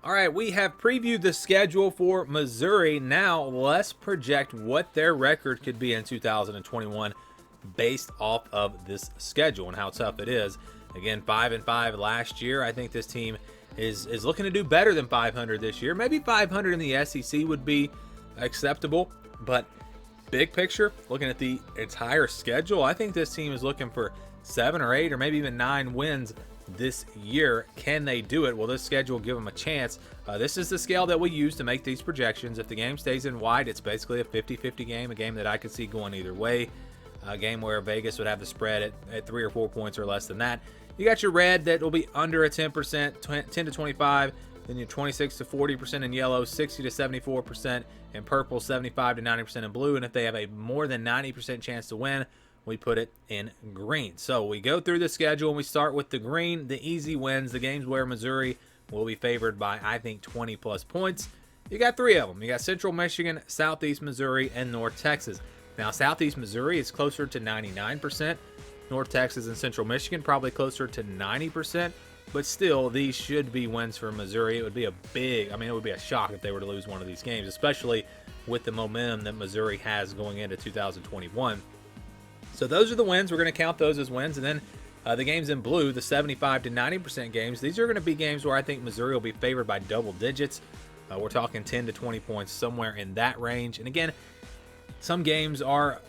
All right, we have previewed the schedule for Missouri. Now, let's project what their record could be in 2021 based off of this schedule and how tough it is. Again, 5-5 last year. I think this team is looking to do better than 500 this year. Maybe 500 in the SEC would be acceptable, but big picture, looking at the entire schedule, I think this team is looking for 7 or 8 or maybe even 9 wins this year. Can they do it? Will this schedule give them a chance? This is the scale that we use to make these projections. If the game stays in wide, it's basically a 50-50 game, a game that I could see going either way, a game where Vegas would have the spread at 3 or 4 points or less than that. You got your red that will be under a 10%, 10 to 25, then your 26 to 40% in yellow, 60 to 74% in purple, 75 to 90% in blue, and if they have a more than 90% chance to win, we put it in green. So we go through the schedule and we start with the green, the easy wins, the games where Missouri will be favored by, I think, 20 plus points. You got 3 of them. You got Central Michigan, Southeast Missouri, and North Texas. Now, Southeast Missouri is closer to 99%. North Texas and Central Michigan probably closer to 90%. But still, these should be wins for Missouri. It would be it would be a shock if they were to lose one of these games, especially with the momentum that Missouri has going into 2021. So those are the wins. We're going to count those as wins. And then the games in blue, the 75 to 90% games, these are going to be games where I think Missouri will be favored by double digits. We're talking 10 to 20 points, somewhere in that range. And again, some games are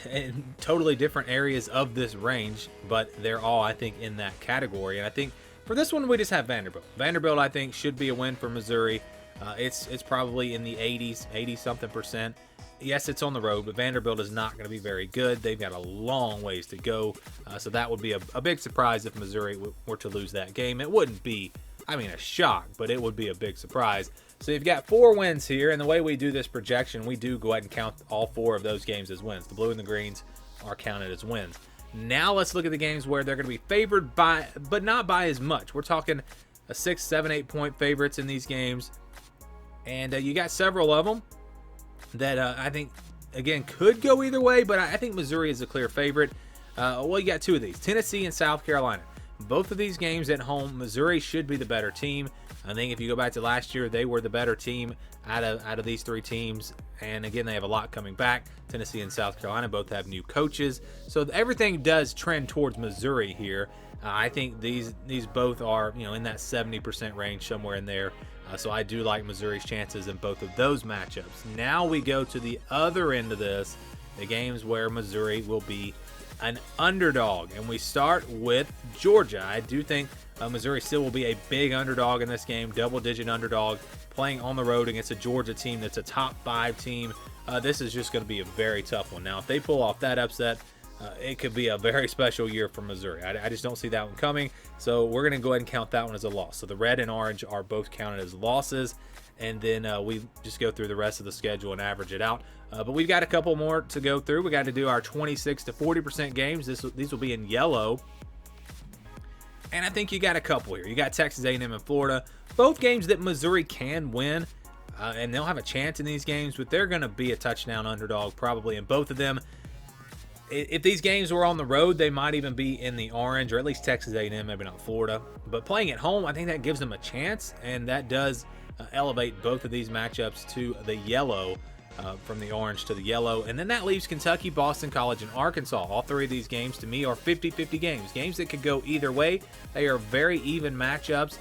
in totally different areas of this range, but they're all, I think, in that category. And I think for this one, we just have Vanderbilt. Vanderbilt, I think, should be a win for Missouri. It's probably in the 80-something percent. Yes, it's on the road, but Vanderbilt is not going to be very good. They've got a long ways to go, so that would be a big surprise if Missouri were to lose that game. It wouldn't be, a shock, but it would be a big surprise. So you've got 4 wins here, and the way we do this projection, we do go ahead and count all 4 of those games as wins. The blue and the greens are counted as wins. Now let's look at the games where they're going to be favored by, but not by as much. We're talking a 6, 7, 8 point favorites in these games, and you got several of them that I think, again, could go either way, but I think Missouri is a clear favorite. You got 2 of these, Tennessee and South Carolina. Both of these games at home, Missouri should be the better team. I think if you go back to last year, they were the better team out of these 3 teams. And again, they have a lot coming back. Tennessee and South Carolina both have new coaches. So everything does trend towards Missouri here. I think these both are, in that 70% range, somewhere in there. So I do like Missouri's chances in both of those matchups. Now we go to the other end of this, the games where Missouri will be an underdog. And we start with Georgia. I do think Missouri still will be a big underdog in this game, double-digit underdog, playing on the road against a Georgia team that's a top 5 team. This is just going to be a very tough one. Now, if they pull off that upset, it could be a very special year for Missouri. I just don't see that one coming. So we're going to go ahead and count that one as a loss. So the red and orange are both counted as losses. And then we just go through the rest of the schedule and average it out. But we've got a couple more to go through. We got to do our 26 to 40% games. These will be in yellow. And I think you got a couple here. You got Texas A&M and Florida. Both games that Missouri can win. And they'll have a chance in these games, but they're going to be a touchdown underdog probably in both of them. If these games were on the road, they might even be in the orange, or at least Texas A&M, maybe not Florida. But playing at home, I think that gives them a chance, and that does elevate both of these matchups to the yellow, from the orange to the yellow. And then that leaves Kentucky, Boston College, and Arkansas. All 3 of these games, to me, are 50-50 games that could go either way. They are very even matchups.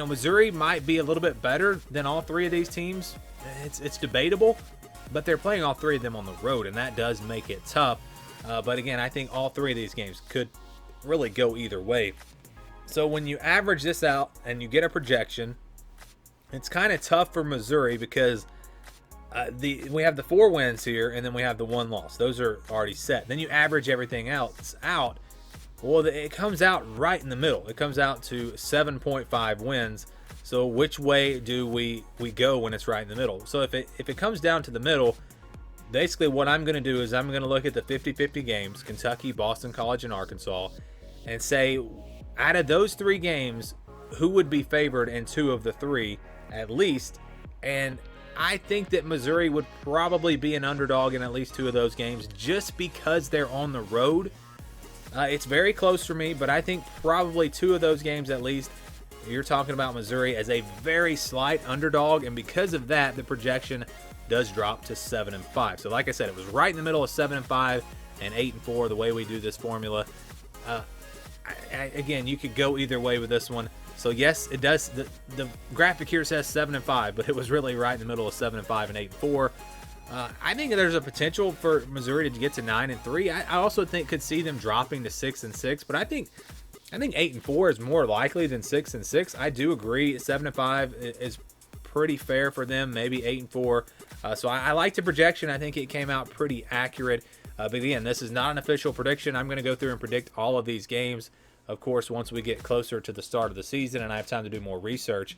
Missouri might be a little bit better than all 3 of these teams. It's debatable, but they're playing all 3 of them on the road, and that does make it tough. But again, I think all 3 of these games could really go either way. So when you average this out and you get a projection, it's kind of tough for Missouri because we have the 4 wins here, and then we have the 1 loss. Those are already set. Then you average everything else out. Well, it comes out right in the middle. It comes out to 7.5 wins. So which way do we go when it's right in the middle? So if it comes down to the middle, basically what I'm going to do is I'm going to look at the 50-50 games, Kentucky, Boston College, and Arkansas, and say out of those 3 games, who would be favored in 2 of the 3 at least. And I think that Missouri would probably be an underdog in at least 2 of those games just because they're on the road. It's very close for me, but I think probably 2 of those games at least you're talking about Missouri as a very slight underdog, and because of that, the projection does drop to 7-5. So like I said, it was right in the middle of 7-5 and 8-4 the way we do this formula. Again, you could go either way with this one. So yes, it does. The graphic here says 7-5, but it was really right in the middle of 7-5 and 8-4. I think there's a potential for Missouri to get to 9-3. I also could see them dropping to 6-6, but I think 8-4 is more likely than 6-6. I do agree 7-5 is pretty fair for them. Maybe 8-4. So I like the projection. I think it came out pretty accurate. But again, this is not an official prediction. I'm going to go through and predict all of these games, of course, once we get closer to the start of the season and I have time to do more research.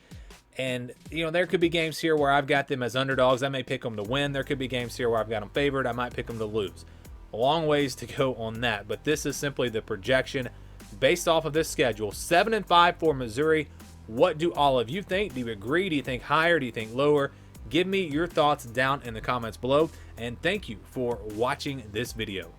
And, there could be games here where I've got them as underdogs. I may pick them to win. There could be games here where I've got them favored. I might pick them to lose. A long ways to go on that. But this is simply the projection based off of this schedule. 7-5 for Missouri. What do all of you think? Do you agree? Do you think higher? Do you think lower? Give me your thoughts down in the comments below. And thank you for watching this video.